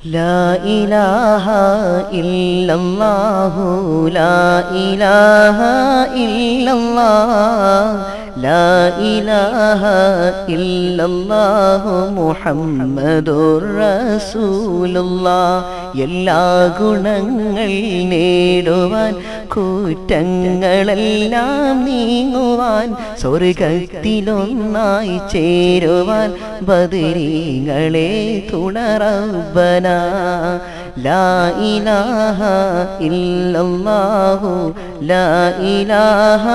لا إله إلا الله لا إله إلا الله لا إله إلا الله محمد رسول الله എല്ലാ ഗുണങ്ങൾ നേടുവാൻ കുറ്റങ്ങളെല്ലാം നീങ്ങുവാൻ സ്വർഗ്ഗത്തിലൊന്നായി ചേരുവാൻ ബദരീങ്ങളെ തുണ റബ്ബന ലാ ഇലാഹ ഇല്ലല്ലാഹു ലാ ഇലാഹ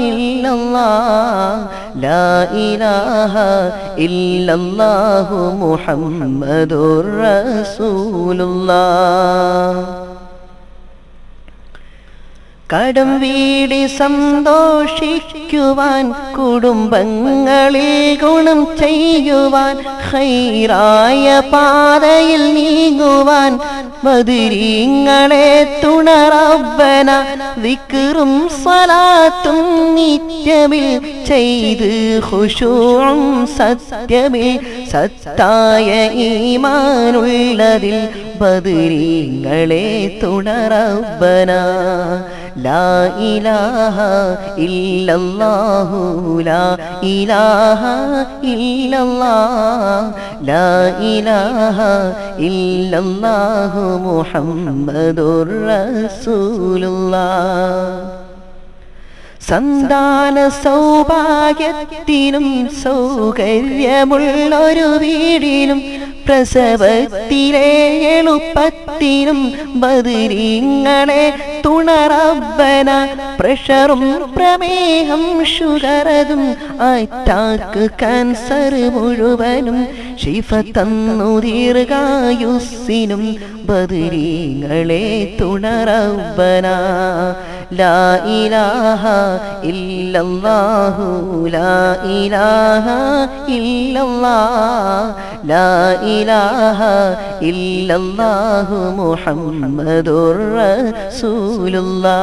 ഇല്ലല്ലാഹ് ലാ ഇലാഹ ഇല്ലല്ലാഹു മുഹമ്മദുർ റസൂലുള്ളാഹ് കടം വീടി സന്തോഷിക്കുവാൻ കുടുംബങ്ങളിൽ ഗുണം ചെയ്യുവാൻ ഖൈറായ പാതയിൽ നീങ്ങുവാൻ ബദരീങ്ങളെ തുണ റബ്ബന ദിക്റും സ്വലാത്തും നിത്യമിൽ ചെയ്ത് ഖുശൂഉം സത്യമിൽ സത്തായ ഈമാനുള്ളതിൽ ബദരീങ്ങളെ തുണ റബ്ബന ലാ ഇലാഹ ഇല്ലല്ലാഹു ലാ ഇലാഹ ഇല്ലല്ലാഹ് ലാ ഇലാഹ ഇല്ലല്ലാഹു മുഹമ്മദുർ റസൂലുള്ളാഹ് സന്താന സൗഭാഗ്യത്തിനും സൗകര്യമുള്ളൊരു വീടിനും പ്രസവത്തിലെ എളുപ്പത്തിനും ബദരീങ്ങളെ തുണ റബ്ബന പ്രഷറും പ്രമേഹം ഷുഗറതും അറ്റാക്ക് ക്യാൻസർ മുഴുവനും ശിഫ തന്നു ദീർഘായുസ്സിനും ബദരീങ്ങളെ തുണ റബ്ബന ലാ ഇലാഹ ഇല്ലല്ലാഹു ലാ ഇലാഹ ഇല്ലല്ലാഹ് ലാ ഇലാഹ ഇല്ലല്ലാഹു മുഹമ്മദുർ റസൂലുള്ളാഹ്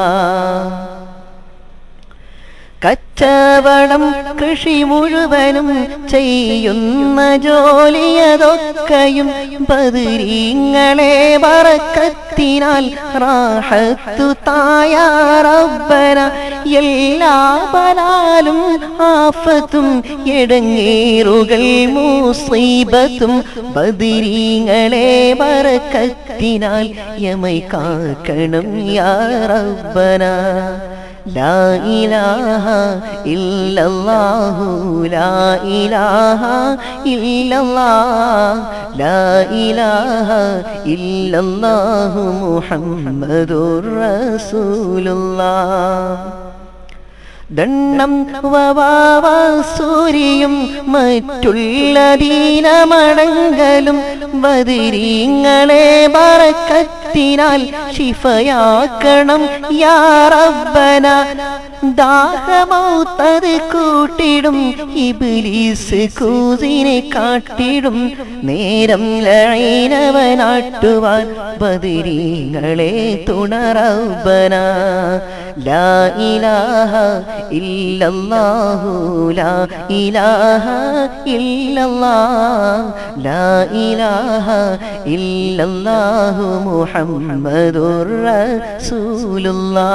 കച്ചവടം കൃഷി മുഴുവനും ചെയ്യുന്ന ജോലിയതൊക്കെയും ബദരീങ്ങളെ ബറക്കത്തിനാൽ റാഹത്തു തായ റബ്ബന എല്ലാ ബലാലും ആഫത്തും എടങ്ങേറുകൾ മുസീബത്തും ബദരീങ്ങളെ ബറക്കത്തിനാൽ യമൈ കാക്കണം യാ റബ്ബന ലാ ഇലാഹ ഇല്ലല്ലാഹു ലാ ഇലാഹ ഇല്ലല്ലാഹ് ലാ ഇലാഹ ഇല്ലല്ലാഹു മുഹമ്മദുർ റസൂലുള്ളാഹ് ദണ്ണം വവാസൂരിയും മറ്റുള്ള ദീനമടങ്കലും ബദരീങ്ങളെ ബറക്കത്തിനാൽ ശിഫയാക്കണം യാ റബ്ബന ദാഹമൗത്തത് കൂട്ടിടും ഇബ്ലീസ് കൂസിനെ കാട്ടിടും നേരം ലഈനവനാട്ടുവാൻ ബദരീങ്ങളെ തുണ റബ്ബന ലാ ഇലാഹ ഇല്ലല്ലാഹു ലാ ഇലാഹ ഇല്ലല്ലാഹ് ലാ ഇലാഹ ഇല്ലല്ലാഹു മുഹമ്മദുർ റസൂലുള്ളാഹ്